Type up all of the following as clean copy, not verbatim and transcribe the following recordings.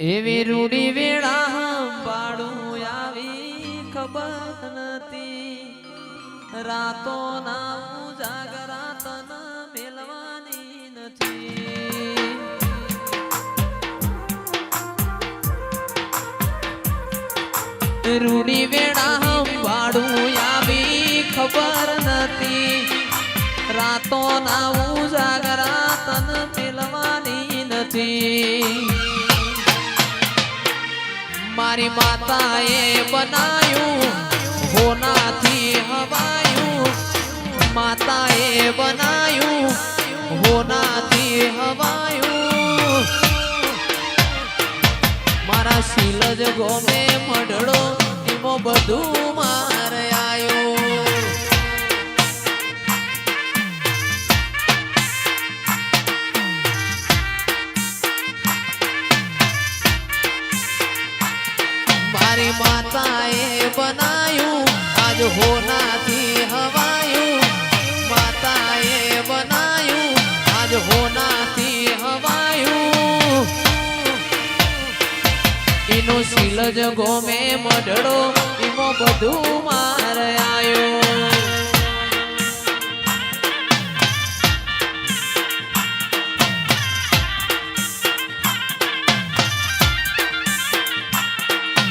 એવી રૂડી વેળા હંભાળું આવી ખબર નથી રાતો ના જાગરા તન મેલવાની નથી રૂડી વેળા હંભાળું આવી ખબર નથી રાતો ના જાગરા તન મેલવાની નથી મારી માતાએ બનાયું હોનાથી હવાયું માતાએ બનાયું હોનાથી હવાયું મારા શીલજ ગોમે મઢડો એમો બધું મારે આયો મારી માતાએ બનાયું આજ હોનાથી હવાયું માતાએ બનાયું આજ હોનાથી હવાયું એનો શીલજ ગોમે મઢડો એમો બધું મારે આયો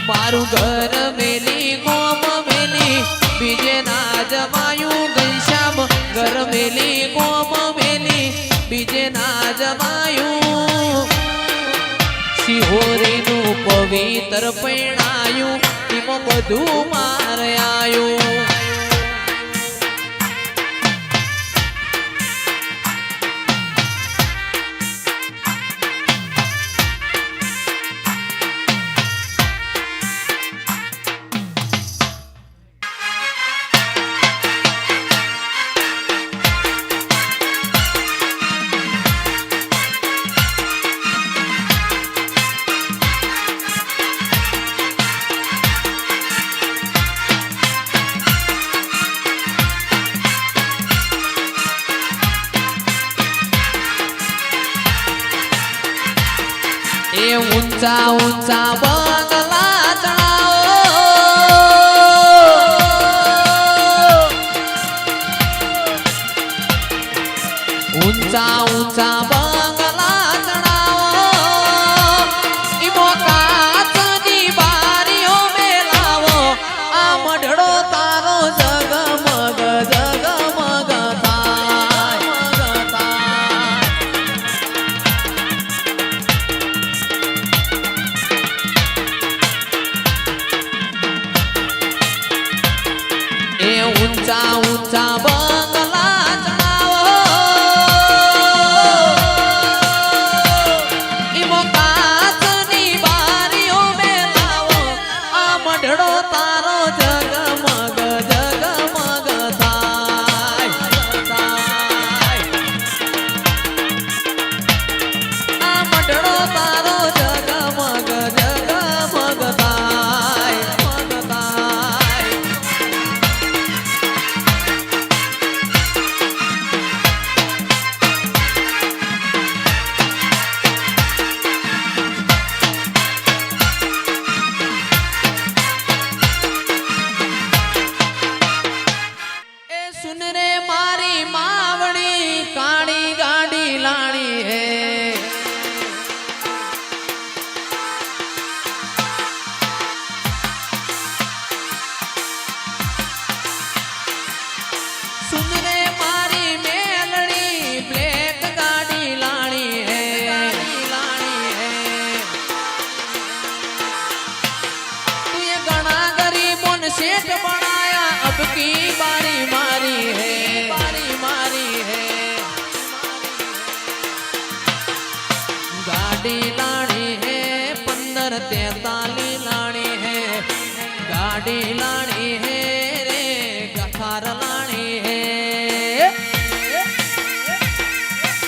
મારું ઘર મેલી ગોમ મેલી બીજે ના જમાયું ઘનશ્યામ ઘર મેલી ગોમ મેલી બીજે ના જમાયું શિહોરીનું પવિત્ર પૈણાયું એમાં બધું મારે આયું એ ઊંચા ઊંચા બંગલા ચડાવો ઊંચા ઊંચા બંગલા ચડાવો ઈમો કાચની બારીઓ મેલાવો આ મઢડો તારો જગમગ જગમગ ઊંચા ઊંચા બંગલા ચડાવો ઈમો કાચની બારીઓ મેલાવો આ મઢડો તારો જગમગ જગમગ થાય આ મઢડો તારો જગમગ જગમગ થાય सुन रे मारी मावड़ी काड़ी गाड़ी लानी है सुन रे मारी मेलड़ी ब्लैक गाड़ी लानी है तू ये गणा गरीबों ने सेठ बनाया अब की बारी मारी है गाड़ी लानी है 1543 लानी है गाड़ी लानी है रे गठार लानी है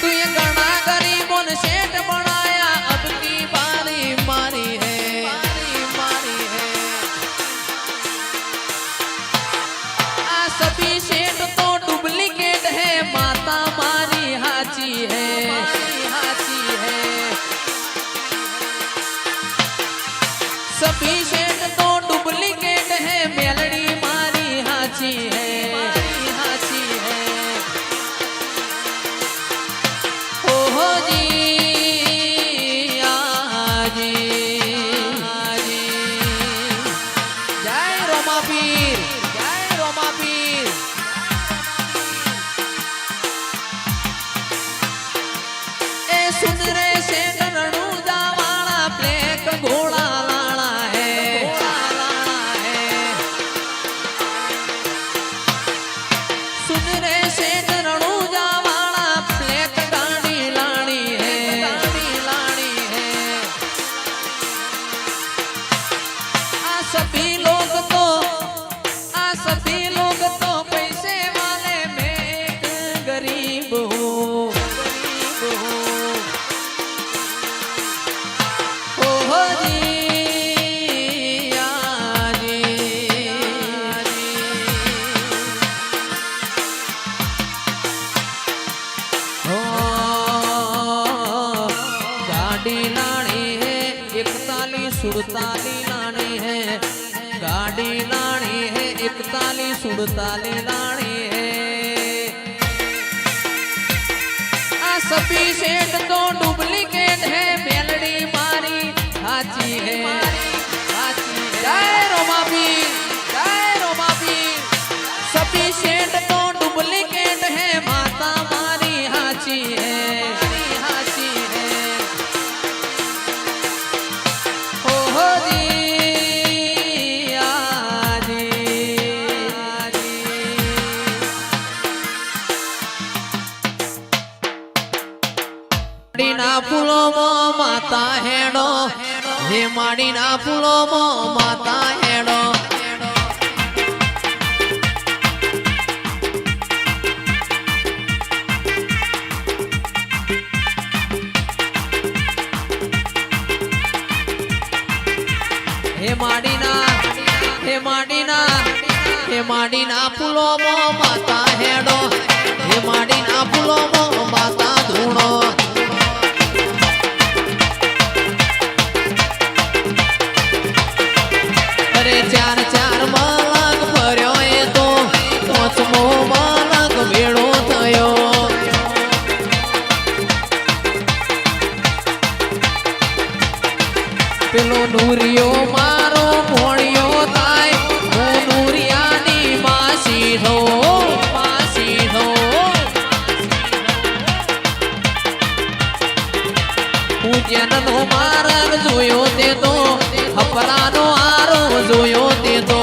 तू ये गणा गरीबों ने सेठ बनाया अब की बारी मारी है आ सभी सेठ तो डुप्लीकेट है माता मारी हाची है सभी सेठ तो डुप्लीकेट है मेलड़ी मारी हाची है हाची है हो जी आजी आजी जय रोमा पीर जय रोमा पीर ए सुन रे सेठ रणूजा वाला ब्लैक घोड़ा लाला है सुन रे सेठ रणूजा वाला ब्लैक गाड़ी लानी है आ सभी लोग तो पैसे वाले मैं एक गरीब हूँ हो जी आजी हो गाड़ी लानी है 41-47 लानी है गाड़ी लानी है 41-47 लानी है आ सभी सेठ तो डुप्लीकेट है मेलड़ी मारी हाची है जय रोमा पीर सभी सेठ तो डुप्लीकेट है माता मारी हाची है हो जी आजी माड़ीना फूलो मो माता हेड़ो हे माड़ीना फूलो मो माता हेड़ो हे माड़ीना फूलो मो माता हेड़ो हे माड़ीना फूलो मो माता धूणो अरे चार मलक भर्यो ए तो 5मो मलक भेड़ो थयो पेलो नूरियो मारो भोणियो थाय હું નૂરિયાની માસી થો પૂજ્યનો માર્ગ જોયો તે તો હપરાનો આરો જોયો તે તો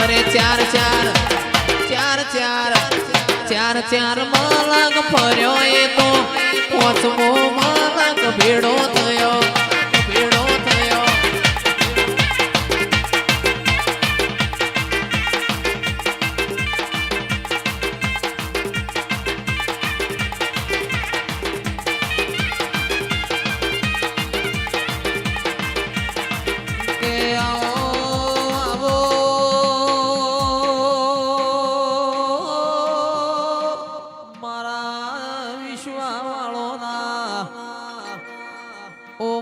અરે ચાર મલક ફર્યો એ તો 5મો મલક ભેડો થયો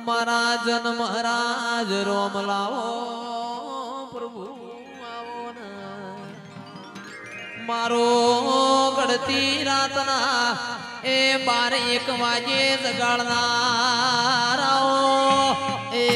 મારા જન મહારાજ રોમ લાવો પ્રભુ આવો ને મારો ગળતી રાતના એ 12-1 વાગે જગાડનારાઓ એ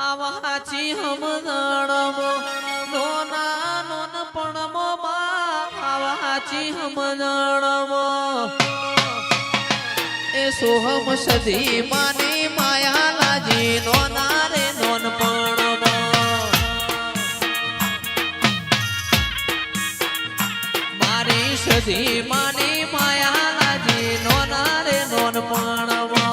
આવાચી હમ જાણમો નોના નોનપણમો માં આવાચી હમ જાણમો એ સોહમ સદી માની માયા લાજી નોના રે નોનપણમો મારી સદી માની માયા લાજી નોના રે નોનપણમો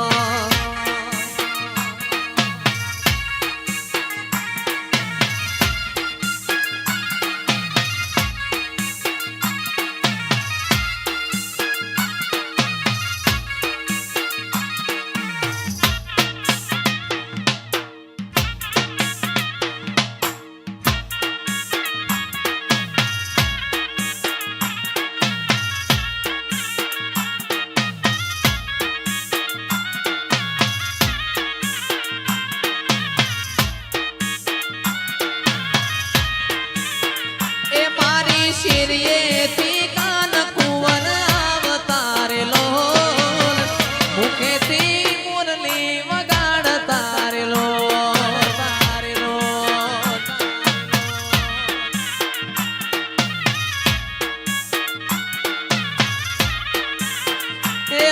મોઢેથી મુરલી વગાડતા રે લો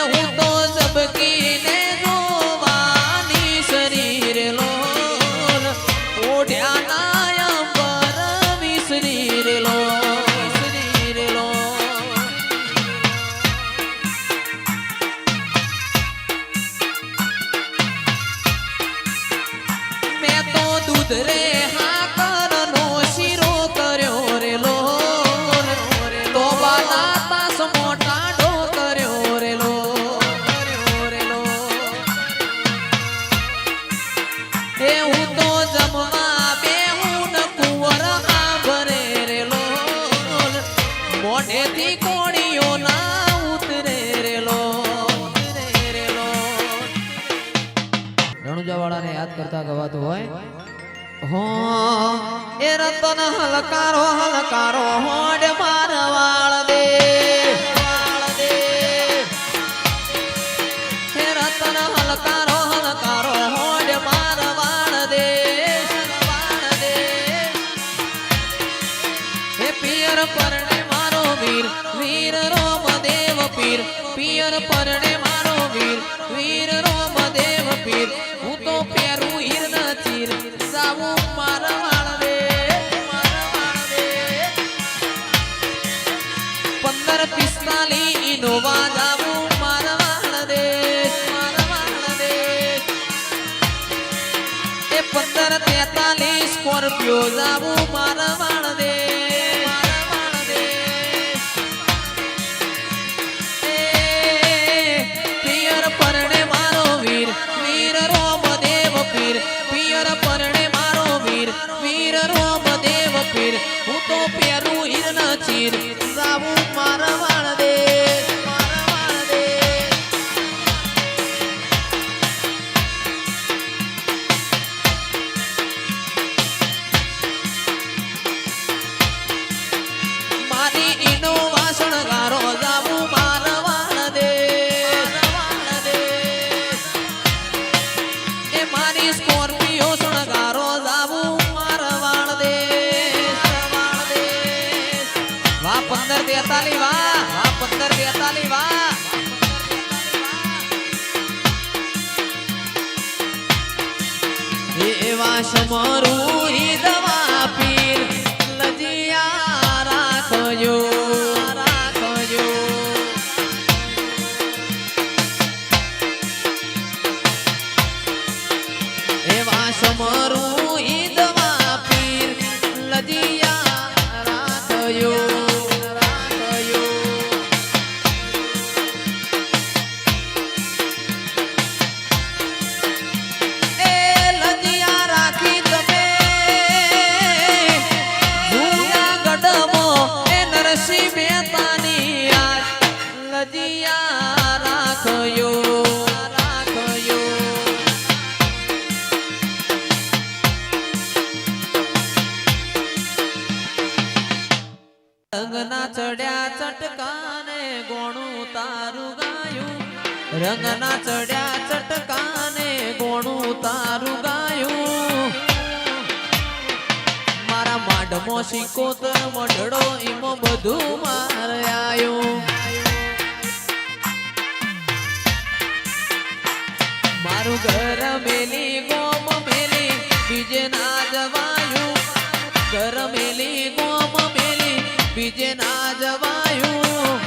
હું તો જબકીને જોવાની શરીર લો ઓઢ્યાના અંબર વિસરી રે લો મેં તો દૂધ રે હાકરનો શીરો કર્યો રે લો તો બાલાતા સમોટા હું તો જમવા બેહું ન કુંવર આંભરે રે લો મોઢેથી કોણીઓ ના ઉતરે રે લો રણુજાવાળાને યાદ કરતા ગવાતું હોય હો એ રતન હલકારો હોડ મારવાળ દે હે રતન હલકારો હોડ મારવાળ દે હે પિયર પરણે મારો વીર રોમદેવ પીર પિયર પરણે મારો વીર રોમદેવ પીર હું તો પેરું હીર ન ચીર સાવું મારવાળ દે 1545 ઇનોવા જાવું મારવાળ દે એ 1543 સ્કોર્પિયો જાવું મારવાળ દે પિયર પરણે મારો વીર રોમદેવ પીર પિયર પરણે મારો વીર રોમદેવ પીર હું તો પેરું હીર ન ચીર જાવું મારવાળ દે મારી ઈનો વાસણ ગારો જાવું મારવાળ દે એ મારી સ્કોર્પિયો સણગારો જાવું મારવાળ દે વાહ 1543 વાહ 1543 વાહ એવા સમરું દવા પીર લજિયા રાખજો એવા સમરું દવા પીર લજિયા રાખજો રંગના ચડ્યા ચટકાને ગોણું તારું ગાયું રંગના ચડ્યા ચટકાને ગોણું તારું ગાયું મારા માઢમો સિકોતર મઢડો ઈમો બધું માર આયું મારું ઘર મેલી ગોમ મેલી બીજે ના જવાયું ઘર મેલી ગોમ મેલી બીજે ના જવાયું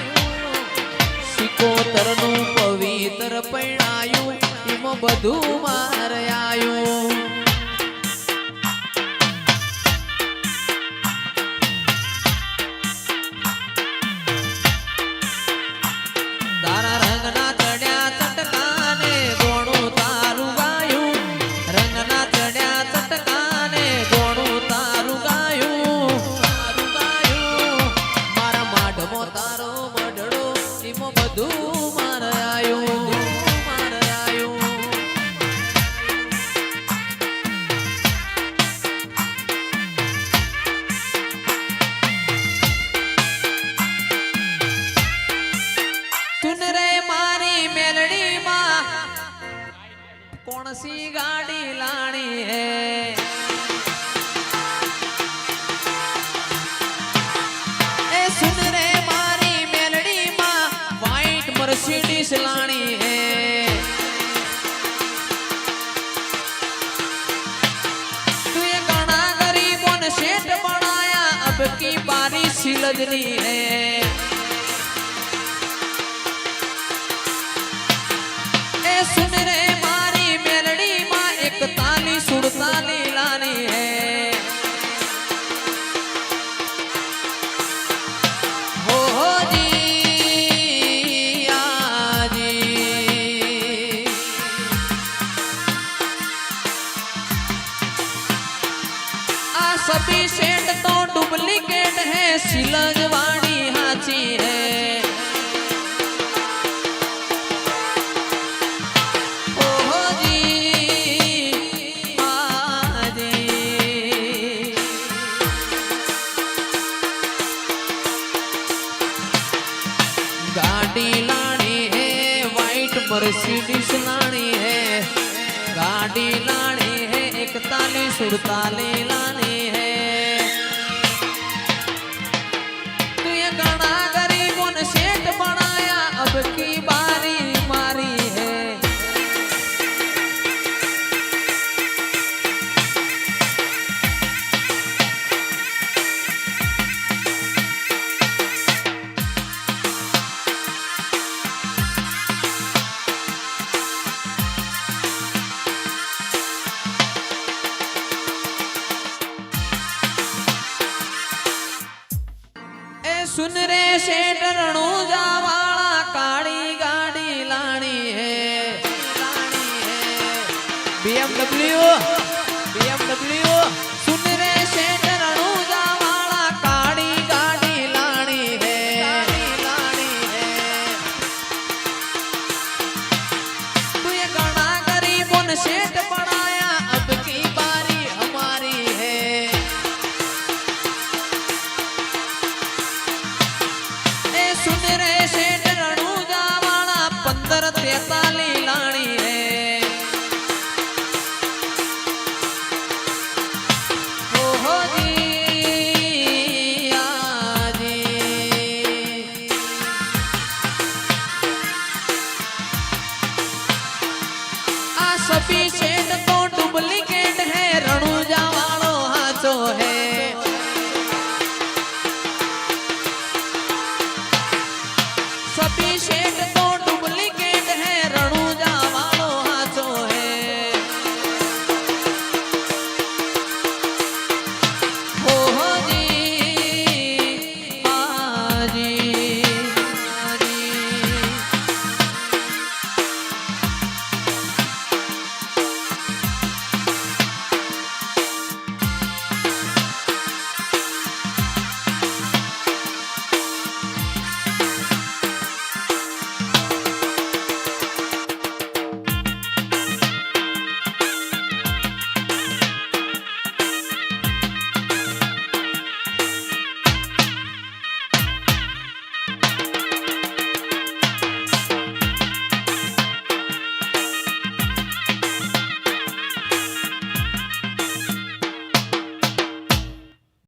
સિકોતરનું પવિત્ર પૈણાયું એમાં બધું માર આયું તારા રંગના ચડ્યા ચટકાને ગોણું તારું ગાયું રંગના ચડ્યા ચટકાને ગોણું તારું ગાયું મારા માઢમો તારો મઢડો એમાં બધું માર આયું कौन सी गाड़ी लानी है। ए सुन रे मारी मेलडी माँ वाइट मर्सिडीज लानी है। तू ये गाना गरीबों ने सेठ बनाया अब की बारी सिलजनी है। सुन रे मारी मेलडी माँ एक ताली सुड़ताली लानी है। हो जी आजी आ सभी सेठ तो डुप्लीकेट है सिलजवाड़ी हाची है। गाड़ी लानी है वाइट मर्सिडीज लानी है। गाड़ी लानी है 41 48 लानी है। तू ये गाना गरीबों ने सेठ बनाया अब की बारी मारी है। सुन रे सेठ रणूजा वाला काली गाड़ी लानी है। BMW सुन रे सेठ रणूजा वाला काली गाड़ी लानी है। तू ये गाना गरीबों ने सेठ बनाया अब की बारी हमारी है। सुन रे सेठ रणूजा वाला 15 43 लानी है। हो जी आजी आ सभी सेठ तो डुप्लीकेट है रणूजा वालों